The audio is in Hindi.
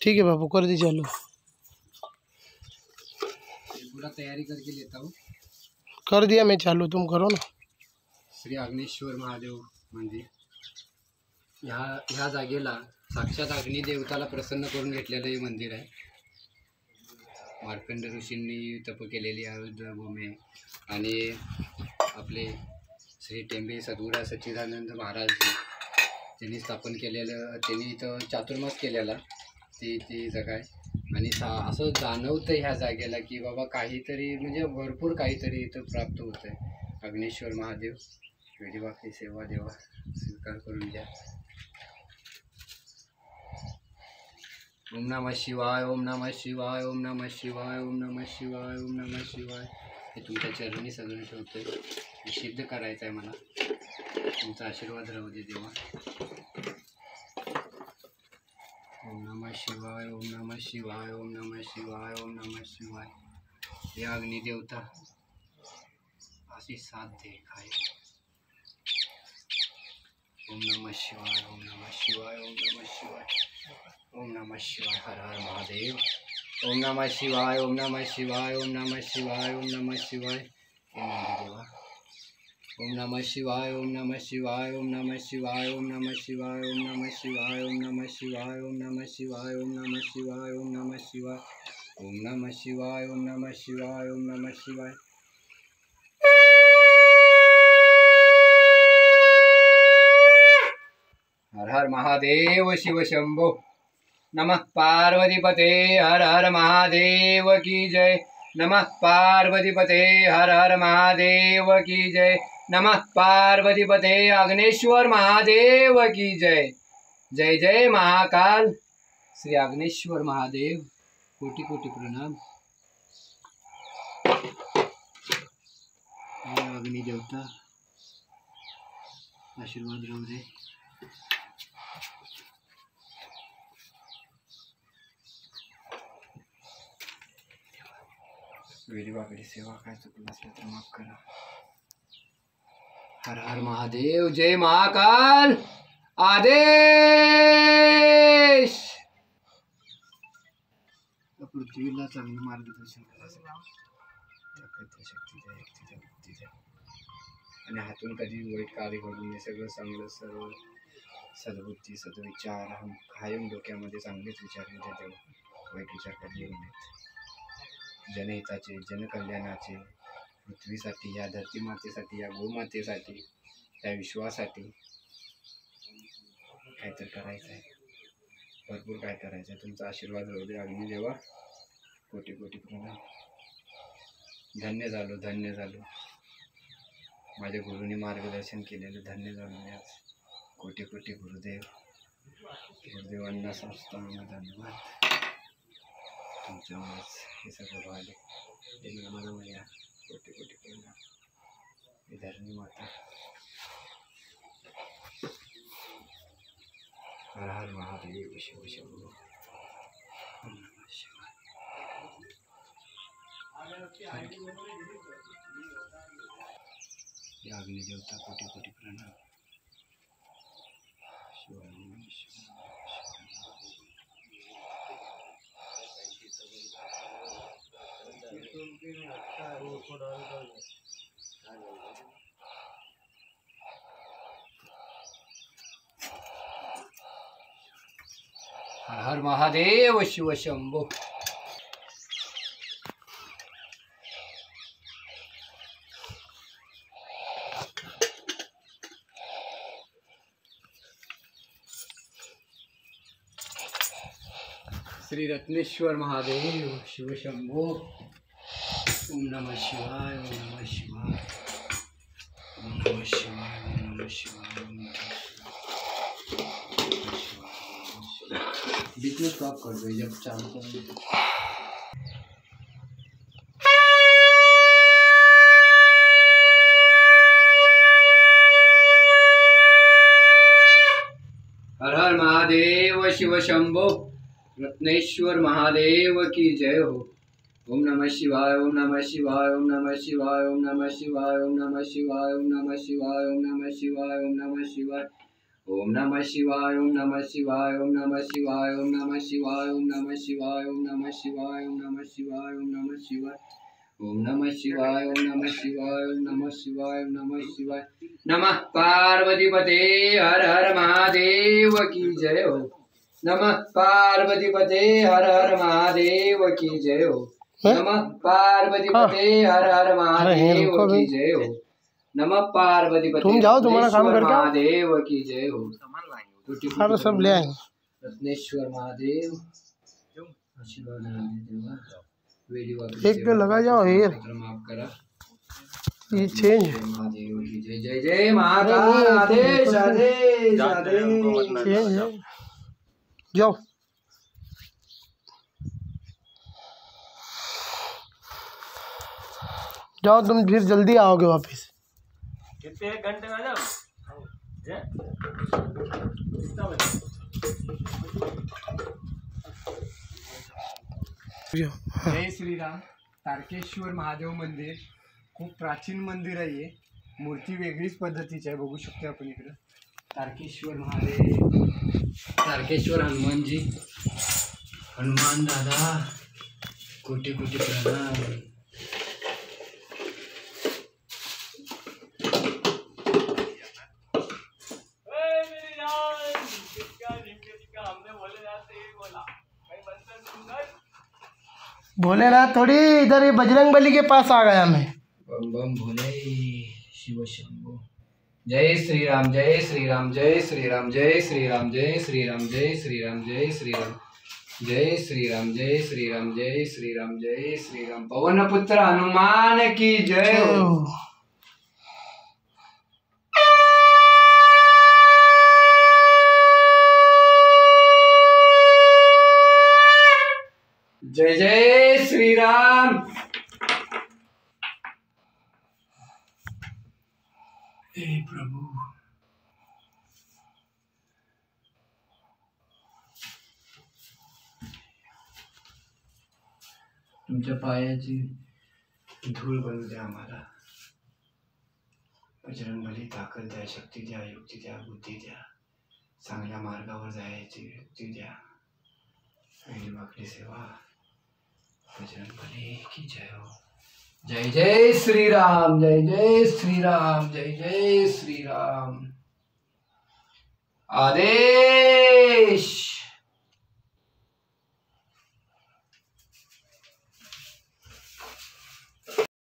ठीक है बाबू, कर दी चालू। पूरा तैयारी करके लेता हूँ। कर दिया मैं चालू, तुम करो ना। श्री अग्नेश्वर महादेव मंदिर, ह्या जागेला साक्षात अग्निदेवताला प्रसन्न करून घेतलेलं हे मंदिर आहे। मार्कंड ऋषींनी तप केलेली भूमी आणि आपले श्री टेंबे सद्गुरू सच्चिदानंद महाराज त्यांनी स्थापन केलेलं, त्यांनी इथं चातुर्मास केलेला ती जागा आहे। आणि असं जाणवतं ह्या जागेला की बाबा काहीतरी म्हणजे भरपूर काहीतरी इथं प्राप्त होतं आहे। अग्नेश्वर महादेव वेडीवाकडी सेवा देवा स्वीकार करून द्या। ओम नमः शिवाय, ओम नमः शिवाय, ओम नमः शिवाय, ओम नमः शिवाय, ओम नमः शिवाय। हे तुमच्या चरणी सजवून ठेवतोय, सिद्ध करायचं आहे मला, तुमचा आशीर्वाद राहू दे देवा। ओम नमः शिवाय, ओम नमः शिवाय, ओम नमः शिवाय, ओम नमः शिवाय। हे अग्निदेवता अशी साथ दे खाय। ओम नमः शिवाय, ओम नमः शिवाय, ओम नमः शिवाय, ओम नमः शिवाय। हर हर महादेव। ओम नमः शिवाय, ओम नमः शिवाय, ओम नमः शिवाय, ओम नमः शिवाय। ओम नमः शिवाय, ओम नमः शिवाय, ओम नमः शिवाय, ओम नमः शिवाय, ओम नमः शिवाय, ओम नमः शिवाय, ओम नमः शिवाय, ओम नमः शिवाय, ओम नमः शिवाय, ओम नमः शिवाय, ओम नमः शिवाय, ओम नमः शिवाय। हर हर महादेव शिव शंभो। नमः पार्वतीपते हर हर महादेव की जय। नमः पार्वतीपते हर हर महादेव की जय। नमः पार्वतीपते अग्नेश्वर महादेव की जय। जय जय महाकाल श्री अग्नेश्वर महादेव, कोटि कोटि प्रणाम। अग्निदेवता आशीर्वाद राहू दे। वेडीवाकडी सेवा काय चुकलं असलं तर माफ करा। हर हर महादेव, जय महाकाल। आदेश पृथ्वीला चांगलं मार्गदर्शन करा, शक्ती द्या, युक्ती द्या, आणि हातून कधी वाईट कार्य घडून नये, सगळं चांगलं सर्व सद्बुद्धी सद्विचार हम कायम डोक्यामध्ये चांगलेच विचार येऊ देव, वाईट विचार कधी येऊ नयेत। जनहिताचे, जनकल्याणाचे, पृथ्वीसाठी, या धरती मातेसाठी, या गोमातेसाठी, या विश्वासाठी काहीतरी करायचं आहे, भरपूर काय करायचं आहे। तुमचा आशीर्वाद राहू दे अग्निदेवा, कोटि कोटि प्रणाम। धन्य झालो, धन्य झालो, माझ्या गुरुनी मार्गदर्शन केलेलं धन्य झालो मी आज। कोटि कोटि गुरुदेव, गुरुदेवांना संस्थांना धन्यवाद। तुमच्यामुळेच हे सगळं झाले, ते मला या कोटि कोटि प्रणाम। हे धरणी माता, हर हर महादेव शिव शंभो। ओम नमः शिवाय। या अग्निदेवता कोटि कोटि प्रणाम। शिवाय नमः शिवाय। हर हर महादेव शिव शंभो। श्री रत्नेश्वर महादेव शिव शंभो। ओम नमः शिवाय, ओम नमः शिवाय, ओम नमः शिवाय, ओम नमः शिवाय, ओम नमः शिवाय। बीच में स्टॉप कर दो जब चालू करेंगे। हर हर महादेव शिव शंभो। रत्नेश्वर महादेव की जय हो। ओम नमः शिवाय, ओम नमः शिवाय, ओम नमः शिवाय, ओम नमः शिवाय, ओम नमः शिवाय, ओम नमः शिवाय, ओम नमः शिवाय, ओम नमः शिवाय, ओम नमः शिवाय ओम नमः शिवाय ओम नमः शिवाय ओम नमः शिवाय ओम नमः शिवाय ओम नमः शिवाय ओम नमः शिवाय ओम नमः शिवाय ओम नमः शिवाय ओम नमः शिवाय ओम नमः शिवाय ओम नमः शिवाय। नमः पार्वती पते हर हर महादेव की जय हो। नमः पार्वती पते हर हर महादेव की जय हो। नमः पार्वती पते हर हर महादेव की जय हो। नमः पार्वती पते तुम जाओ, तुम्हारा काम करके आओ। महादेव की जय हो। सारा सब ले आएंगे। रत्नेश्वर महादेव एक पे लगा जाओ हेयर, माफ करा। ये चेंज महादेव की जय जय जय महाकाल आदेश आदेश आदेश। चेंज है। जाओ जाओ, तुम फिर जल्दी आओगे वापस। कितने घंटे में आ जाओ? जय श्रीराम। तारकेश्वर महादेव मंदिर खूप प्राचीन मंदिर आहे हे। मूर्ती वेगळीच पद्धतीची आहे, बघू शकतो आपण इकडं। तारकेश्वर महादेव, तारकेश्वर हनुमानजी, हनुमान दादा कोटी कोटी प्रणाम। भोलेनाथ थोड़ी इधर ये बजरंग बली के पास आ गया मैं। बम बम भोले शिव शंभो। जय श्री राम जय श्री राम जय श्री राम जय श्री राम जय श्री राम जय श्री राम जय श्री राम जय श्री राम जय श्री राम जय श्री राम जय श्री राम। पवन पुत्र हनुमान की जय हो। जय जय श्री राम। हे प्रभु तुमच्या पायाची धूळ बनू द्या आम्हाला। बजरंगबली ताकद द्या, शक्ती द्या, युक्ती द्या, बुद्धी द्या, चांगल्या मार्गावर जायची युक्ती द्या। वेळी वाकडी सेवा। बजरंगबली की जय हो। जय जय श्री राम जय जय श्री राम जय जय श्री राम। आदेश।